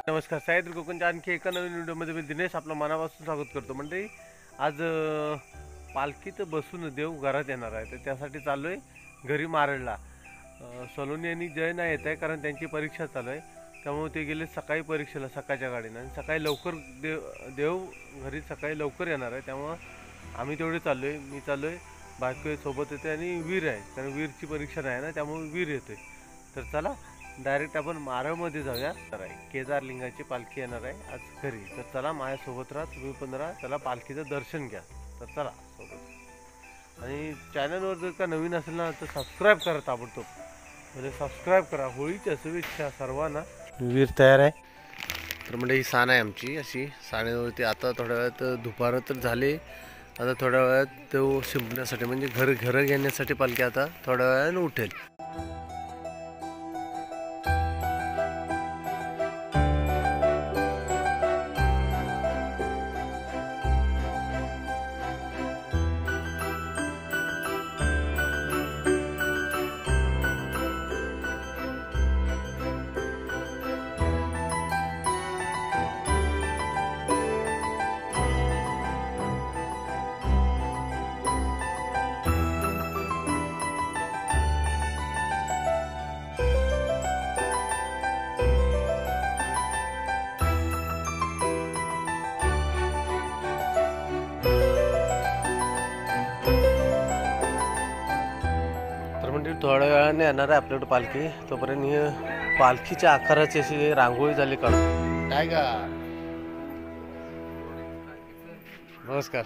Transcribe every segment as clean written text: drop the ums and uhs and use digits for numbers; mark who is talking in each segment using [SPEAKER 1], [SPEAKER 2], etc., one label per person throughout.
[SPEAKER 1] नमस्कार, साहित्य कोकणच्या आणखी एका नवीन व्हिडिओमध्ये मी दिनेश आपलं मनापासून स्वागत करतो. म्हणजे आज पालखीत बसून देव घरात येणार आहे, तर त्यासाठी चाललो आहे घरी मारडला. सलोनी आणि जय नाही येत आहे कारण त्यांची परीक्षा चालू आहे, त्यामुळे ते गेले सकाळी परीक्षेला सकाळच्या गाडीनं. आणि सकाळी लवकर देव घरी सकाळी लवकर येणार आहे, त्यामुळं आम्ही तेवढे चाललो आहे. मी चाललो आहे, बायको सोबत येते आणि वीर आहे कारण वीरची परीक्षा नाही ना, त्यामुळे वीर येतोय. तर चला डायरेक्ट आपण मारळमध्ये जाऊया. तर केदारलिंगाची पालखी येणार आहे आज घरी, तर चला माझ्यासोबत राहा, तुम्ही पण राहा. चला पालखीचं दर्शन घ्या. तर चला सोबत. आणि चॅनलवर जर का नवीन असेल ना तर सबस्क्राईब करा ताबडतोब, म्हणजे सबस्क्राईब करा. होळीच्या शुभेच्छा सर्वांना. वीर तयार आहे. तर म्हणजे ही साण आहे आमची, अशी साणेवरती आता थोड्या वेळात दुपार तर झाले, आता थोड्या वेळात तो शिंपण्यासाठी म्हणजे घर घेण्यासाठी पालखी आता थोड्या वेळाने उठेल. थोड्या वेळाने येणार आहे आपल्याकडे पालखी. तोपर्यंत पालखीच्या आकाराची अशी रांगोळी झाली काढून. काय का नमस्कार.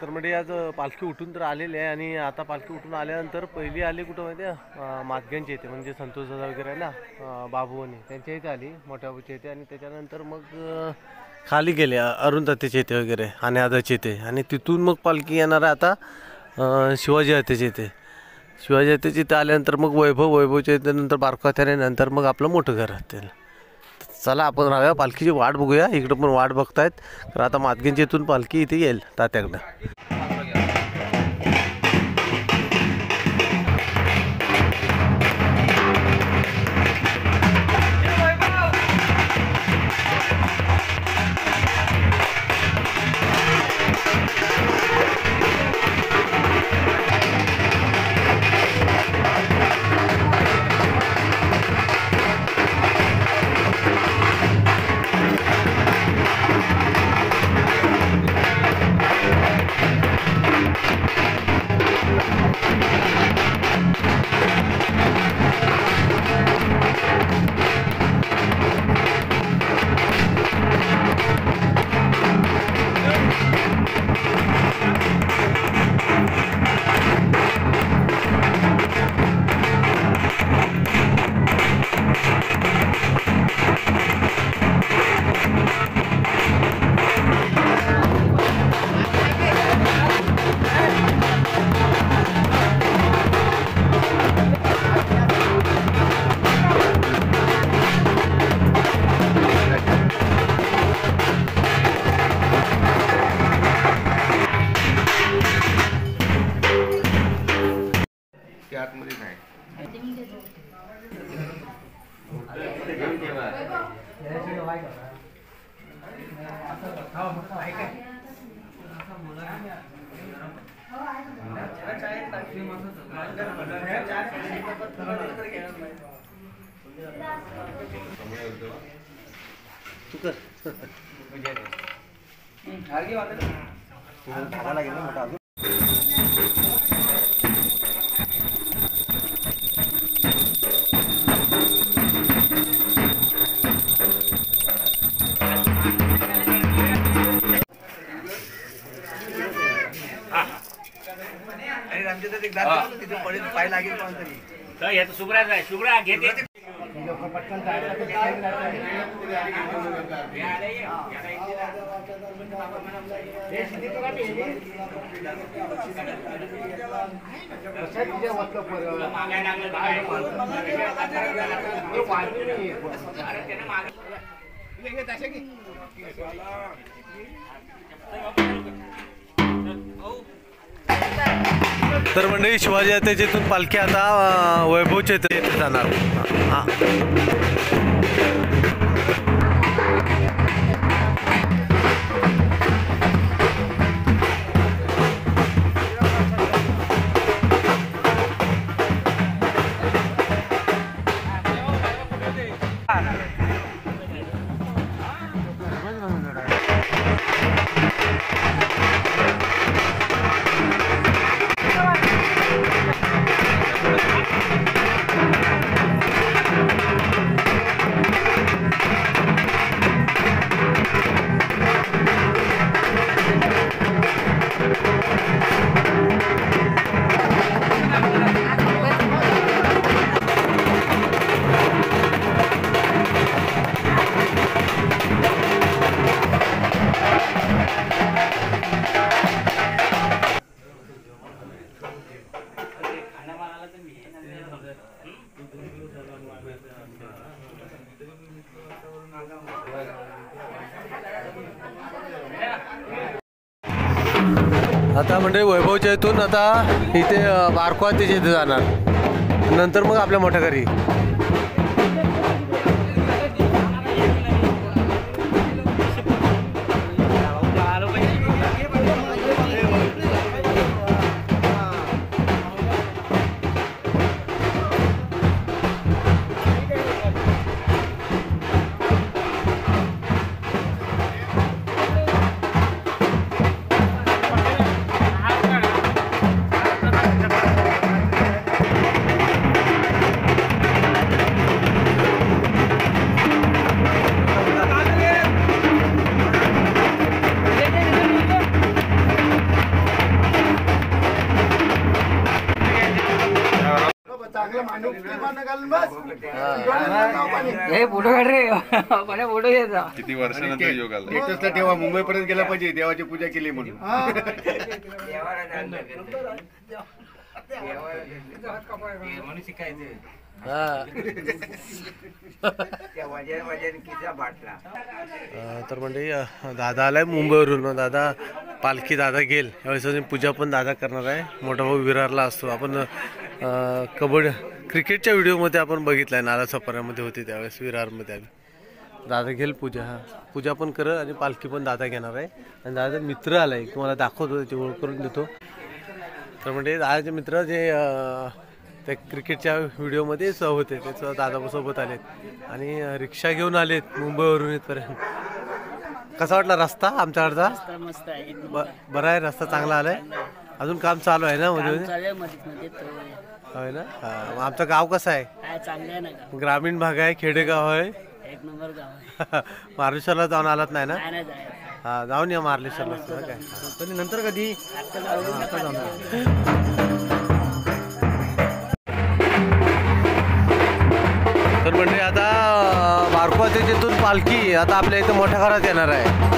[SPEAKER 1] तर म्हणजे आज पालखी उठून तर आलेली आहे, आणि आता पालखी उठून आल्यानंतर पहिली आली कुठं माहिती आहे, मादग्यांच्या इथे, म्हणजे संतोष दादा वगैरे आहे ना बाबूनी, त्यांच्या इथे आली, मोठ्या बाबूच्या इथे. आणि त्याच्यानंतर मग खाली गेले अरुंधतीच्या इथे वगैरे आणि आदाच्या इथे, आणि तिथून मग पालखी येणार आहे आता शिवाजी आत्याच्या इथे. शिवाजी आत्याच्या इथे आल्यानंतर मग वैभवच्या इथे, नंतर बारकात्याने, नंतर मग आपलं मोठं घर राहतील. चला आपण राहूया, पालखीची वाट बघूया. इकडं पण वाट बघतायत, तर आता मादगींच्या इथून पालखी इथे येईल तात्याकडं. आतमध्ये नाही पाय लागेल कोणतरी. शुभ्रा घेते तर मंडळी शिवाजी यात्रेतून पालखी आता वैभवच्या इथे जाणार. आता म्हणजे वैभवच्या इथून आता इथे बारकोआ त्याच्या इथे जाणार, नंतर मग आपल्या मोठ्या घरी.
[SPEAKER 2] किती वर्षानंतर योग आला तेव्हा मुंबईपर्यंत गेला पाहिजे, देवाची पूजा केली म्हणून.
[SPEAKER 1] तर म्हणजे दादा आलाय मुंबईवरून. दादा पालखी दादा गेल यावेळेस पूजा पण दादा करणार आहे. मोठा भाऊ विरारला असतो. आपण कबड्डी क्रिकेटच्या व्हिडिओमध्ये आपण बघितलाय, नाला सफाऱ्यामध्ये होते त्यावेळेस विरारमध्ये आम्ही. दादा घेईल पूजा, पूजा पण करत आणि पालखी पण दादा घेणार आहे. आणि दादा मित्र आलाय, तुम्हाला दाखवतो, त्याची ओळख करून देतो. तर म्हणजे दादाचे मित्र जे त्या क्रिकेटच्या व्हिडिओमध्ये होते त्याचं दादासोबत आलेत आणि रिक्षा घेऊन आलेत मुंबईवरून इथपर्यंत. कसा वाटला रस्ता आमच्याकडचा? बरा आहे, रस्ता चांगला आलाय. अजून काम चालू आहे ना मध्ये? होय ना. आमचं गाव कसं आहे? ग्रामीण भाग आहे, खेडेगाव आहे,
[SPEAKER 3] एक नंबर गाव.
[SPEAKER 1] मार्लेश्वरला जाऊन आलात नाही ना? हा, जाऊन या मार्लेश्वरला. काय नंतर कधी? तर म्हणजे आता बारकोआ तिथून पालखी आता आपल्या इथं मोठ्या घरात येणार आहे.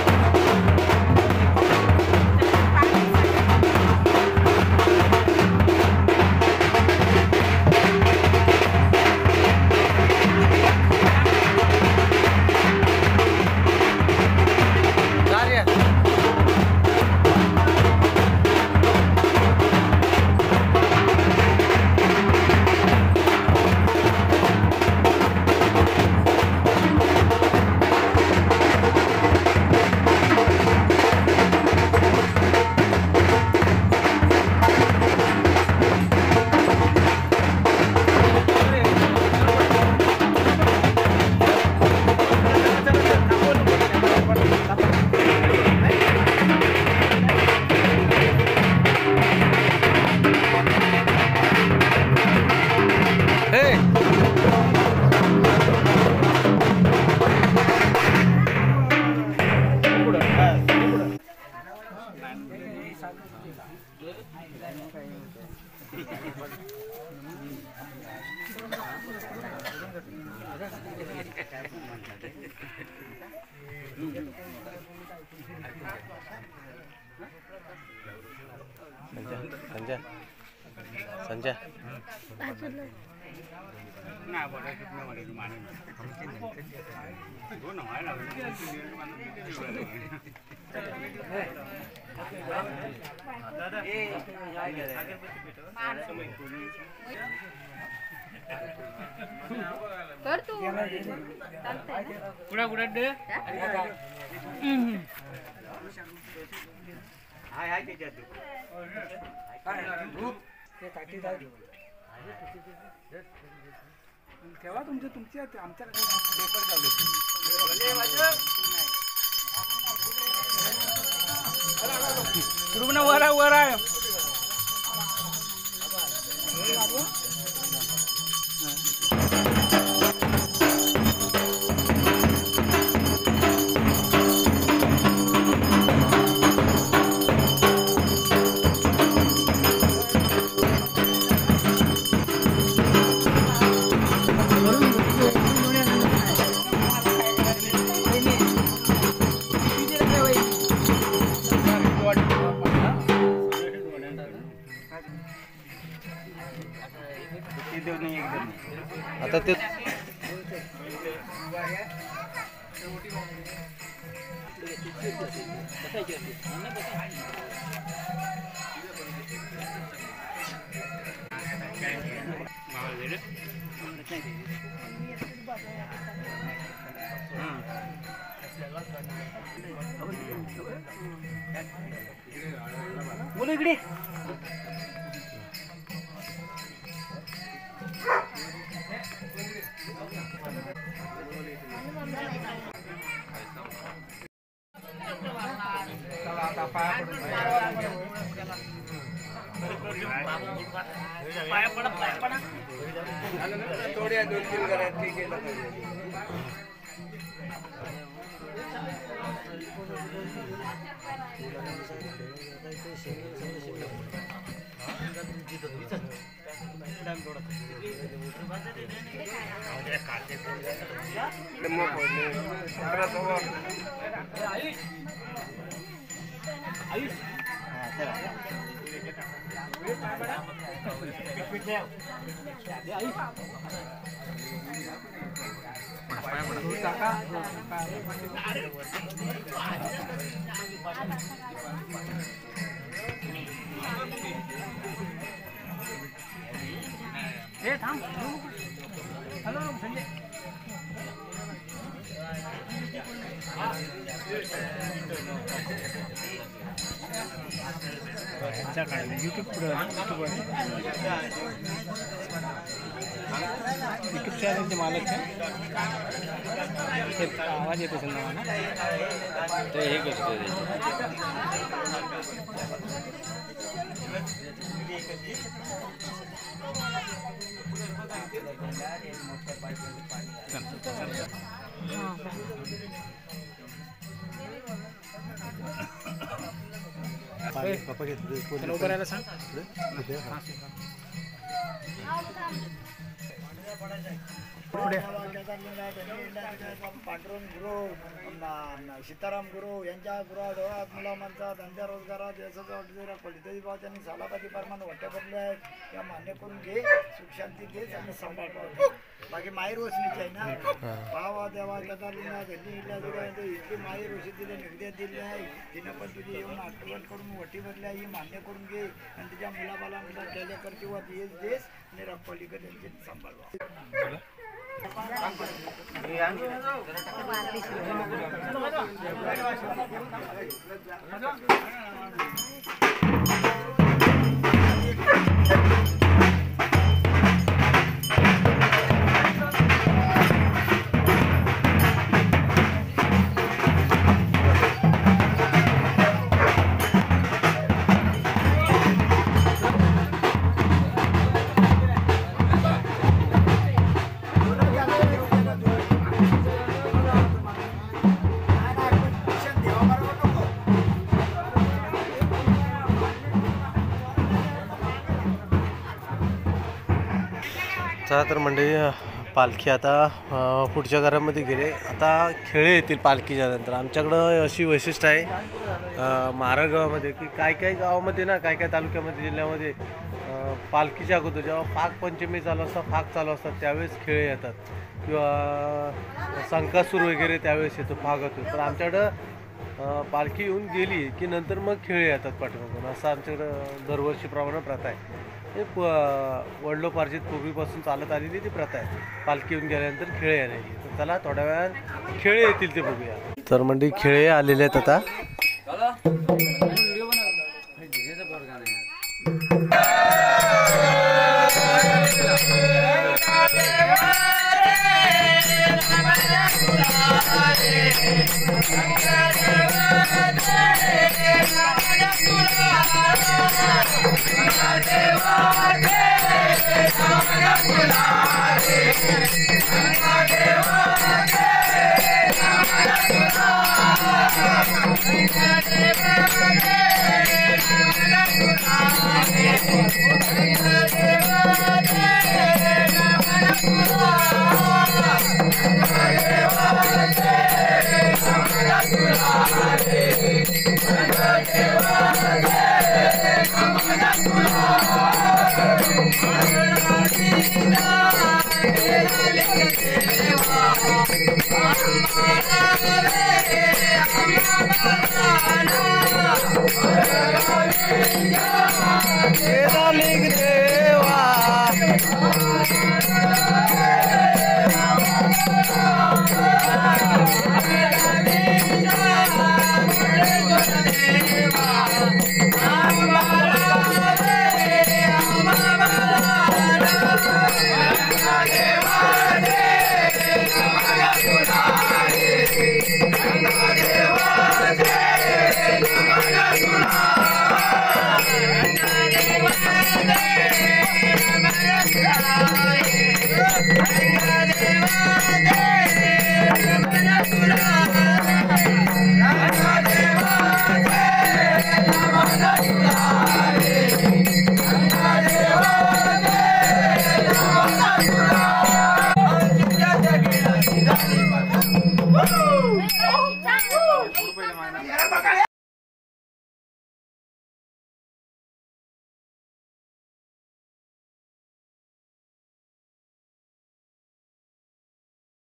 [SPEAKER 1] संजय संजय
[SPEAKER 4] कर तू
[SPEAKER 3] कुठे कुठे दे
[SPEAKER 2] हाय हाय त्याच्यात
[SPEAKER 5] तेव्हा तुमची आमच्या रुग्ण वर आहे
[SPEAKER 1] आता ते
[SPEAKER 3] बोल इकडे
[SPEAKER 2] थोड्या 2-3 घरात ते केलं पाहिजे
[SPEAKER 5] हे थांब हॅलो संजय यूट्यूब यूट्यूब चॅनलचे मालक आवाज येतो असेल ना
[SPEAKER 2] ते हे करतो
[SPEAKER 5] करायला सांग
[SPEAKER 6] पांडुरंग गुरु सीताराम गुरु यांच्या गुरुडोळ्यात मुलामांचा धंद्या रोजगारात यशस्वी पडली भाव त्यांनी सालाबादी प्रमाणे वाट्या भरल्या आहेत त्या मान्य करून घे सुख शांती घे आणि सांभाळ बाकी माई रोशनीची आहे ना भावा देवा केदारलिंगा घरी इतकी माई रोशी दिली निर्देश दिले आहे तिनं पण तुझी येऊन आठवण करून वटी भरल्या ही मान्य करून घे आणि तिच्या मुलाबाला केल्या करते व येस देश आणि रखवालीकर यांची सांभाळवा
[SPEAKER 1] चला तर मंडळी पालखी आता पुढच्या घरामध्ये गेले. आता खेळे येतील पालखीच्या नंतर. आमच्याकडं अशी वैशिष्ट्य आहे महाराळ गावामध्ये की काय गावामध्ये ना काय तालुक्यामध्ये जिल्ह्यामध्ये पालखीच्या अगोदर जेव्हा फाग पंचमी चालू असतात फाग चालू असतात त्यावेळेस खेळ येतात किंवा संकासूर वगैरे त्यावेळेस येतो फाग होतो. तर आमच्याकडं पालखी येऊन गेली की नंतर मग खेळे येतात पाठीमागून, असं आमच्याकडं दरवर्षीप्रमाणे प्रथा आहे. हे वडिलोपार्जित पूर्वीपासून चालत आलेली ती प्रथा आहे, पालखी येऊन गेल्यानंतर खेळे येण्याची. तर चला थोड्या वेळात खेळे येतील ते बघूया. तर म्हणजे खेळे आलेले आहेत आता.
[SPEAKER 6] Get